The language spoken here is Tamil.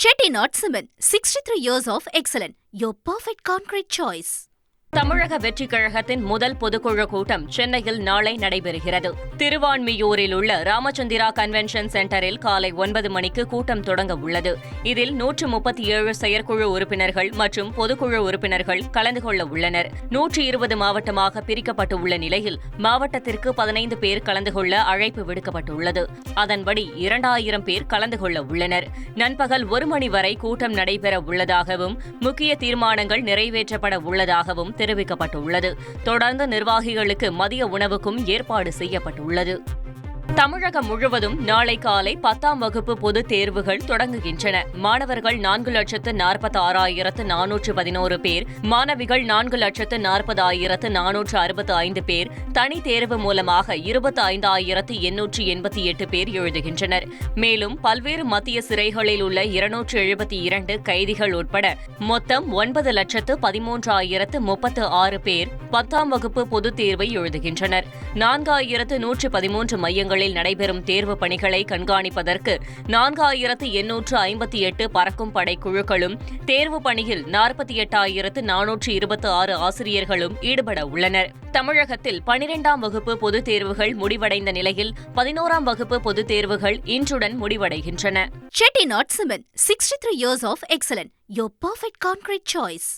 Chettinad Cement, 63 years of excellence. Your perfect concrete choice. தமிழக வெற்றிக் கழகத்தின் முதல் பொதுக்குழு கூட்டம் சென்னையில் நாளை நடைபெறுகிறது. திருவான்மியூரில் உள்ள ராமச்சந்திரா கன்வென்ஷன் சென்டரில் காலை 9 மணிக்கு கூட்டம் தொடங்க உள்ளது. இதில் 137 செயற்குழு உறுப்பினர்கள் மற்றும் பொதுக்குழு உறுப்பினர்கள் கலந்து கொள்ள உள்ளனர். 120 மாவட்டமாக பிரிக்கப்பட்டுள்ள நிலையில் மாவட்டத்திற்கு 15 பேர் கலந்து கொள்ள அழைப்பு விடுக்கப்பட்டுள்ளது. அதன்படி 2000 பேர் கலந்து கொள்ள உள்ளனர். நண்பகல் 1 மணி வரை கூட்டம் நடைபெற உள்ளதாகவும் முக்கிய தீர்மானங்கள் நிறைவேற்றப்பட உள்ளதாகவும் தெரிவிக்கப்பட்டுள்ளது. தொடர்ந்து நிர்வாகிகளுக்கு மதிய உணவுக்கும் ஏற்பாடு செய்யப்பட்டுள்ளது. தமிழகம் முழுவதும் நாளை காலை 10ஆம் வகுப்பு பொதுத் தேர்வுகள் தொடங்குகின்றன. மாணவர்கள் 4,46,411 பேர், மாணவிகள் 4,40,465 பேர், தனி தேர்வு மூலமாக 25,888 பேர் எழுதுகின்றனர். மேலும் பல்வேறு மத்திய சிறைகளில் உள்ள 272 கைதிகள் உட்பட மொத்தம் 9,13,036 பேர் 10ஆம் வகுப்பு பொதுத் தேர்வை எழுதுகின்றனர். 4,113 மையங்களில் நடைபெறும் தேர்வு பணிகளை கண்காணிப்பதற்கு 4,858 பறக்கும் படை குழுக்களும், தேர்வு பணியில் 48,426 ஆசிரியர்களும் ஈடுபட உள்ளனர். தமிழகத்தில் 12ஆம் வகுப்பு பொதுத் தேர்வுகள் முடிவடைந்த நிலையில் 11ஆம் வகுப்பு பொதுத் தேர்வுகள் இன்றுடன் முடிவடைகின்றன. Chettinad Cement, 63 years of excellence. Your perfect concrete choice.